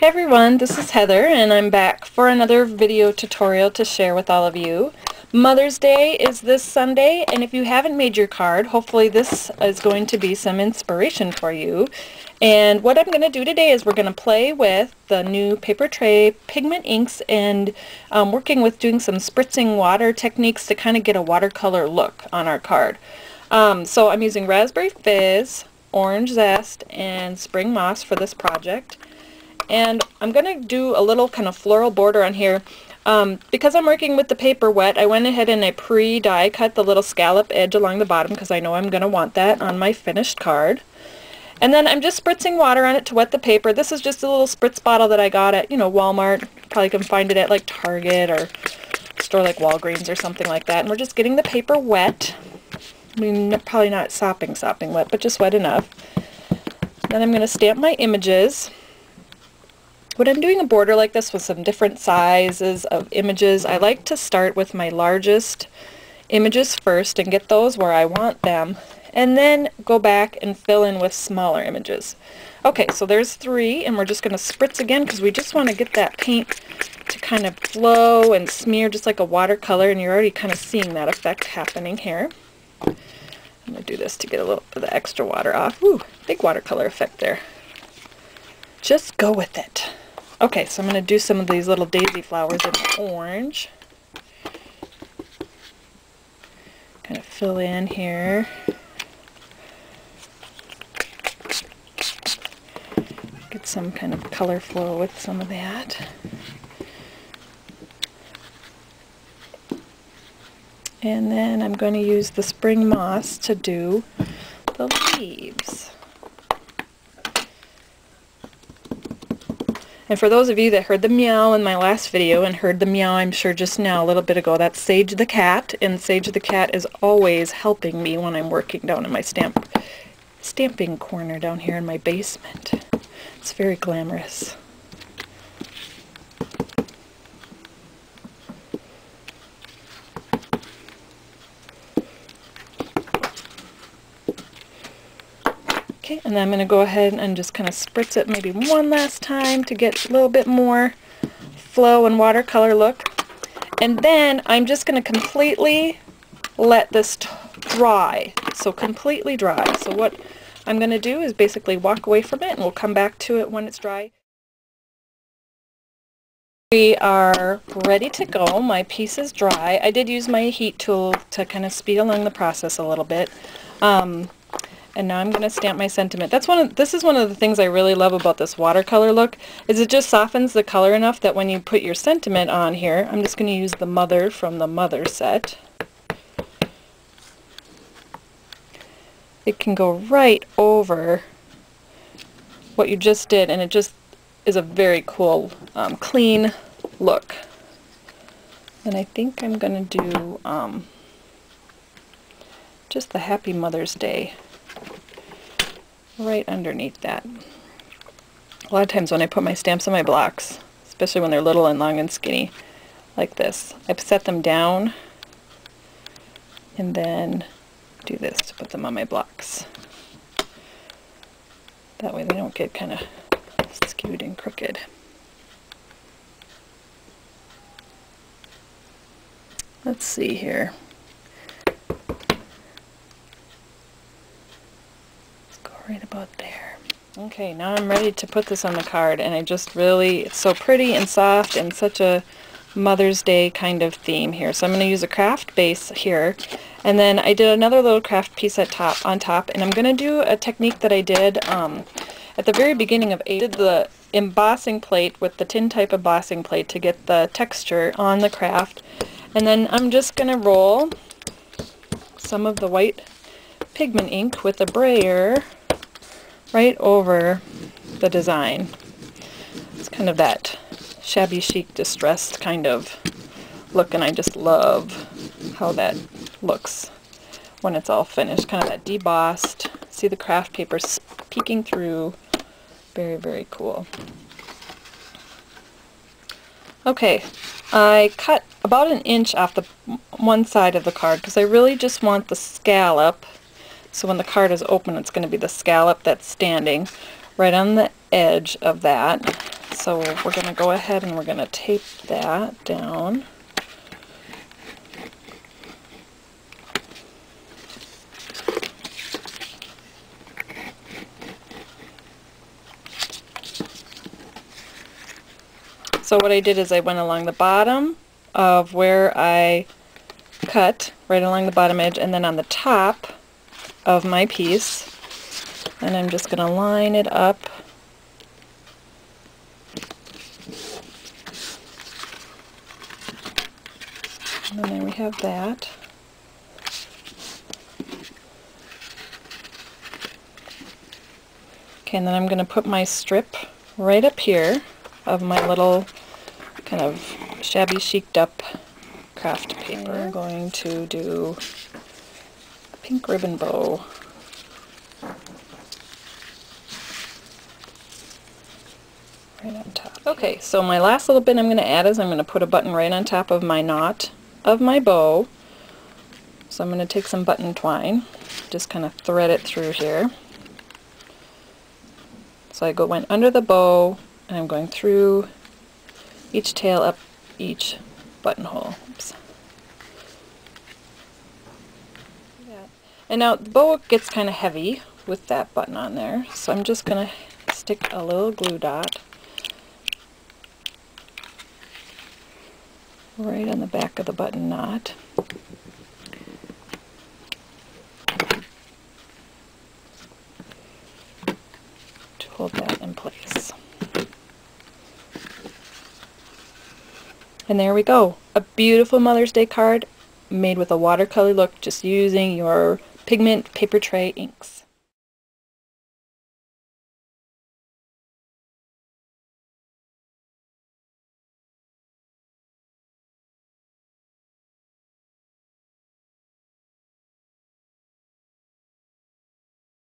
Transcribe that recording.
Hey everyone, this is Heather and I'm back for another video tutorial to share with all of you. Mother's Day is this Sunday, and if you haven't made your card, hopefully this is going to be some inspiration for you. And what I'm going to do today is we're going to play with the new Papertrey pigment inks and working with doing some spritzing water techniques to kind of get a watercolor look on our card. So I'm using raspberry fizz, orange zest, and spring moss for this project. And I'm going to do a little kind of floral border on here. Because I'm working with the paper wet, I went ahead and I pre-die cut the little scallop edge along the bottom because I know I'm going to want that on my finished card. And then I'm just spritzing water on it to wet the paper. This is just a little spritz bottle that I got at, Walmart. Probably can find it at like Target or a store like Walgreens or something like that. And we're just getting the paper wet. I mean, probably not sopping wet, but just wet enough. Then I'm going to stamp my images. When I'm doing a border like this with some different sizes of images, I like to start with my largest images first and get those where I want them, and then go back and fill in with smaller images. Okay, so there's 3, and we're just going to spritz again because we just want to get that paint to kind of flow and smear just like a watercolor, and you're already kind of seeing that effect happening here. I'm going to do this to get a little bit of the extra water off. Ooh, big watercolor effect there. Just go with it. Okay, so I'm going to do some of these little daisy flowers in orange. Kind of fill in here. Get some kind of color flow with some of that. And then I'm going to use the spring moss to do the leaves. And for those of you that heard the meow in my last video and heard the meow I'm sure just now a little bit ago, that's Sage the cat, and Sage the cat is always helping me when I'm working down in my stamping corner down here in my basement. It's very glamorous. Okay, and then I'm going to go ahead and just kind of spritz it maybe one last time to get a little bit more flow and watercolor look. And then I'm just going to completely let this dry. So completely dry. So what I'm going to do is basically walk away from it, and we'll come back to it when it's dry. We are ready to go. My piece is dry. I did use my heat tool to kind of speed along the process a little bit. And now I'm going to stamp my sentiment. This is one of the things I really love about this watercolor look, is it just softens the color enough that when you put your sentiment on here, I'm just going to use the Mother from the Mother set. It can go right over what you just did, and it just is a very cool, clean look. And I think I'm going to do just the Happy Mother's Day right underneath that. A lot of times when I put my stamps on my blocks, especially when they're little and long and skinny like this, I set them down and then do this to put them on my blocks. That way they don't get kind of skewed and crooked. Let's see here. Right about there. Okay, now I'm ready to put this on the card, and it's so pretty and soft and such a Mother's Day kind of theme here. So I'm going to use a craft base here, and then I did another little craft piece on top, and I'm going to do a technique that I did at the very beginning of I did the embossing plate with the tin type embossing plate to get the texture on the craft, and then I'm just going to roll some of the white pigment ink with a brayer right over the design. It's kind of that shabby chic distressed kind of look, and I just love how that looks when it's all finished. Kind of that debossed, see the craft paper peeking through. Very, very cool. Okay, I cut about 1 inch off the one side of the card because I really just want the scallop. So when the card is open, it's going to be the scallop that's standing right on the edge of that. So we're going to go ahead and we're going to tape that down. So what I did is I went along the bottom of where I cut, right along the bottom edge, and then on the top of my piece, and I'm just going to line it up. And there we have that. Okay, and then I'm going to put my strip right up here of my little kind of shabby chiced up craft paper. I'm going to do a pink ribbon bow. Right on top. Okay, so my last little bit I'm going to add is I'm going to put a button right on top of my knot of my bow. So I'm going to take some button twine, just kind of thread it through here. So I went under the bow, and I'm going through each tail up each buttonhole. Oops. And now the bow gets kind of heavy with that button on there, so I'm just going to stick a little glue dot right on the back of the button knot. To hold that in place. And there we go. A beautiful Mother's Day card made with a watercolor look, just using your Pigment Papertrey inks.